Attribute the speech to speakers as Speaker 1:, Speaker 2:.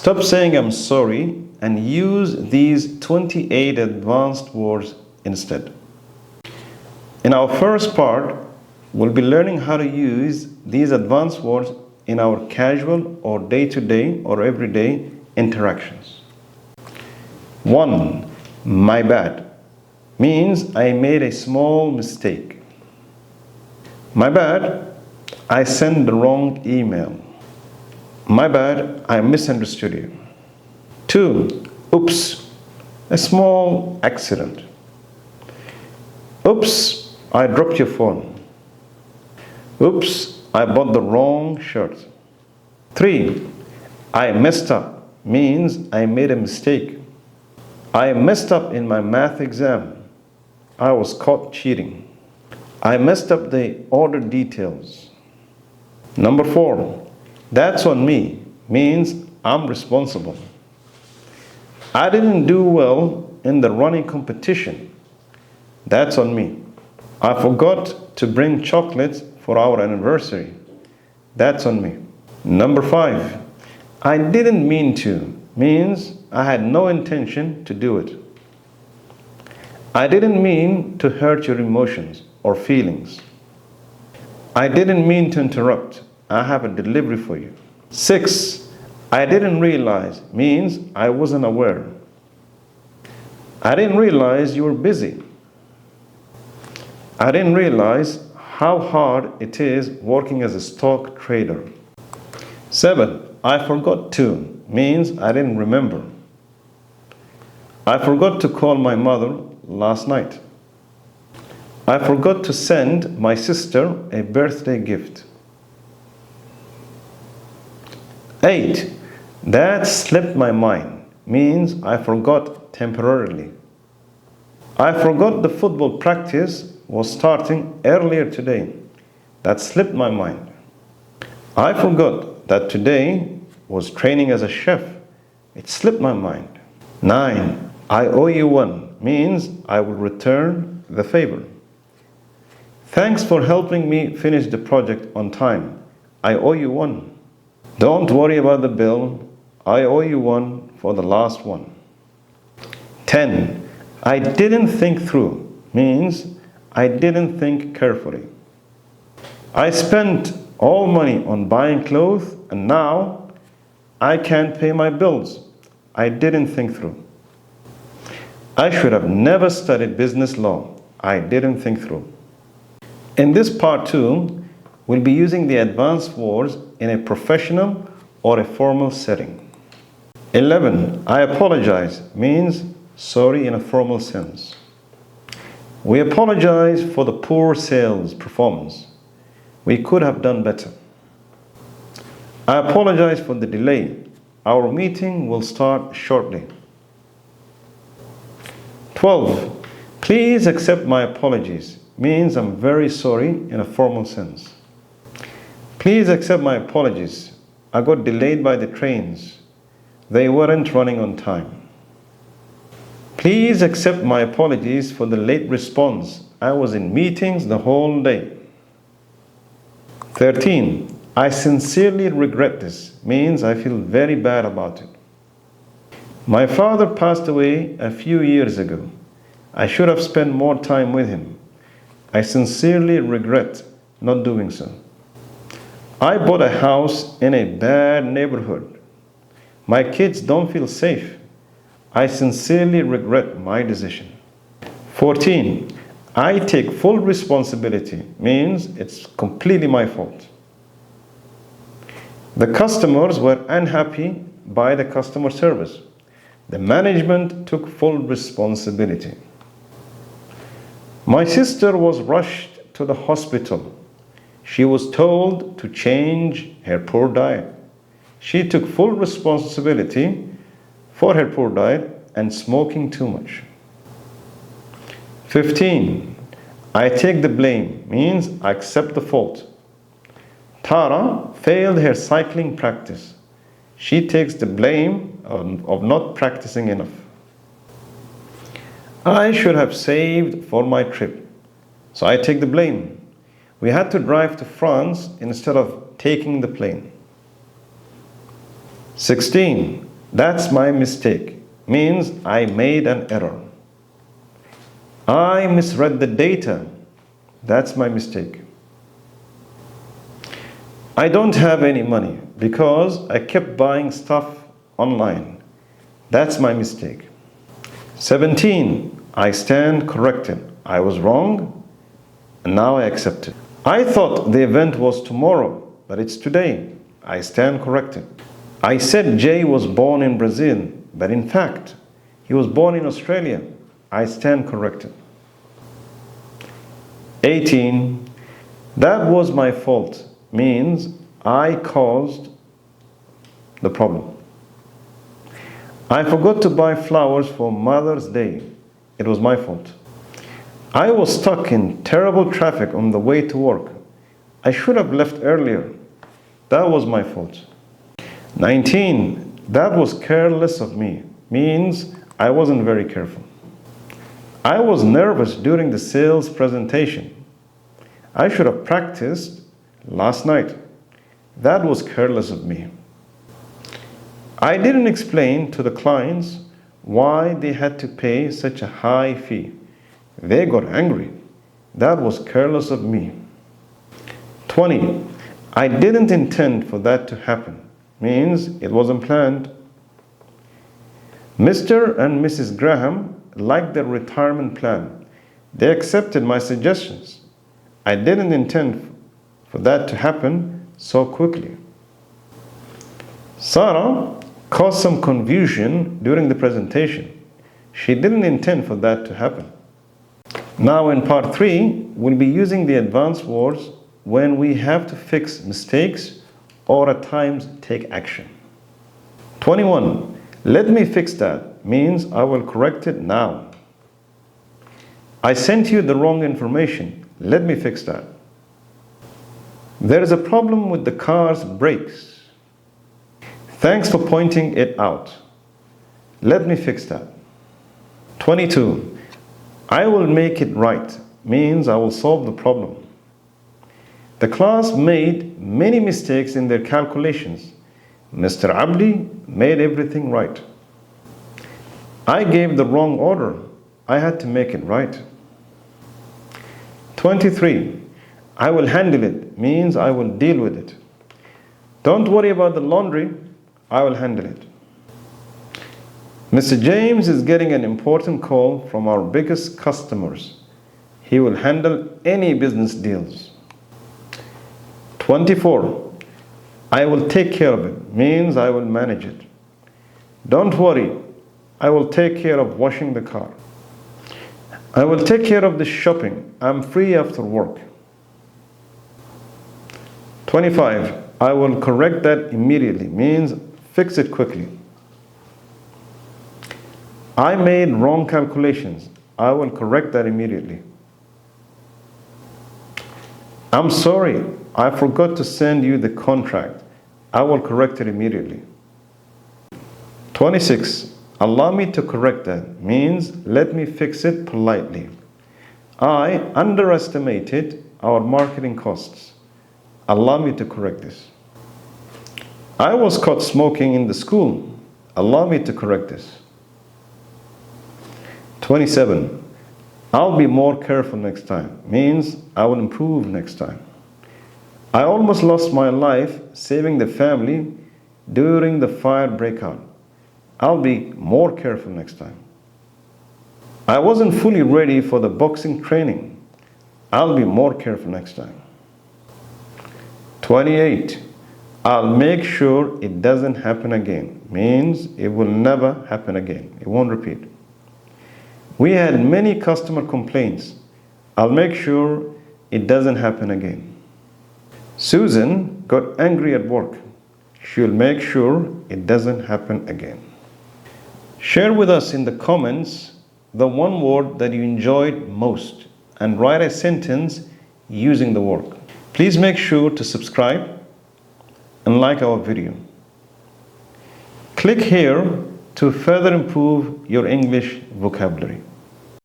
Speaker 1: Stop saying I'm sorry and use these 28 advanced words instead. In our first part, we'll be learning how to use these advanced words in our casual or day-to-day or everyday interactions. 1. My bad means I made a small mistake. My bad, I sent the wrong email. My bad, I misunderstood you. 2. Oops, a small accident. Oops, I dropped your phone. Oops, I bought the wrong shirt. 3. I messed up means I made a mistake. I messed up in my math exam. I was caught cheating. I messed up the order details. Number 4. That's on me means I'm responsible. I didn't do well in the running competition. That's on me. I forgot to bring chocolates for our anniversary. That's on me. Number 5. I didn't mean to means I had no intention to do it. I didn't mean to hurt your emotions or feelings. I didn't mean to interrupt. I have a delivery for you. 6. I didn't realize means I wasn't aware. I didn't realize you were busy. I didn't realize how hard it is working as a stock trader. 7. I forgot to means I didn't remember. I forgot to call my mother last night. I forgot to send my sister a birthday gift. 8. That slipped my mind means I forgot temporarily. I forgot the football practice was starting earlier today. That slipped my mind. I forgot that today was training as a chef. It slipped my mind. 9. I owe you one means I will return the favor. Thanks for helping me finish the project on time. I owe you one. Don't worry about the bill. I owe you one for the last one. 10. I didn't think through means I didn't think carefully. I spent all money on buying clothes and now I can't pay my bills. I didn't think through. I should have never studied business law. I didn't think through. In this part 2, we'll be using the advanced words in a professional or a formal setting. 11. I apologize means sorry in a formal sense. We apologize for the poor sales performance. We could have done better. I apologize for the delay. Our meeting will start shortly. 12. Please accept my apologies means I'm very sorry in a formal sense. Please accept my apologies. I got delayed by the trains. They weren't running on time. Please accept my apologies for the late response. I was in meetings the whole day. 13. I sincerely regret this means I feel very bad about it. My father passed away a few years ago. I should have spent more time with him. I sincerely regret not doing so. I bought a house in a bad neighborhood. My kids don't feel safe. I sincerely regret my decision. 14. I take full responsibility means it's completely my fault. The customers were unhappy by the customer service. The management took full responsibility. My sister was rushed to the hospital. She was told to change her poor diet. She took full responsibility for her poor diet and smoking too much. 15. I take the blame means I accept the fault. Tara failed her cycling practice. She takes the blame of not practicing enough. I should have saved for my trip, so I take the blame. We had to drive to France instead of taking the plane. 16. That's my mistake. Means I made an error. I misread the data. That's my mistake. I don't have any money because I kept buying stuff online. That's my mistake. 17. I stand corrected. I was wrong and now I accept it. I thought the event was tomorrow, but it's today. I stand corrected. I said Jay was born in Brazil, but in fact, he was born in Australia. I stand corrected. 18. That was my fault. Means I caused the problem. I forgot to buy flowers for Mother's Day. It was my fault. I was stuck in terrible traffic on the way to work. I should have left earlier. That was my fault. 19. That was careless of me. Means I wasn't very careful. I was nervous during the sales presentation. I should have practiced last night. That was careless of me. I didn't explain to the clients why they had to pay such a high fee. They got angry. That was careless of me. 20. I didn't intend for that to happen. Means it wasn't planned. Mr. and Mrs. Graham liked their retirement plan. They accepted my suggestions. I didn't intend for that to happen so quickly. Sarah caused some confusion during the presentation. She didn't intend for that to happen. Now in part 3, we'll be using the advanced words when we have to fix mistakes or at times take action. 21. Let me fix that means I will correct it now. I sent you the wrong information. Let me fix that. There is a problem with the car's brakes. Thanks for pointing it out. Let me fix that. 22. I will make it right means I will solve the problem. The class made many mistakes in their calculations. Mr. Abdi made everything right. I gave the wrong order. I had to make it right. 23. I will handle it means I will deal with it. Don't worry about the laundry. I will handle it. Mr. James is getting an important call from our biggest customers. He will handle any business deals. 24. I will take care of it means I will manage it. Don't worry. I will take care of washing the car. I will take care of the shopping. I'm free after work. 25. I will correct that immediately means fix it quickly. I made wrong calculations. I will correct that immediately. I'm sorry. I forgot to send you the contract. I will correct it immediately. 26. Allow me to correct that means let me fix it politely. I underestimated our marketing costs. Allow me to correct this. I was caught smoking in the school. Allow me to correct this. 27. I'll be more careful next time means I will improve next time. I almost lost my life saving the family during the fire breakout. I'll be more careful next time. I wasn't fully ready for the boxing training. I'll be more careful next time. 28. I'll make sure it doesn't happen again means it will never happen again. It won't repeat. We had many customer complaints. I'll make sure it doesn't happen again. Susan got angry at work. She'll make sure it doesn't happen again. Share with us in the comments the one word that you enjoyed most and write a sentence using the word. Please make sure to subscribe and like our video. Click here to further improve your English vocabulary.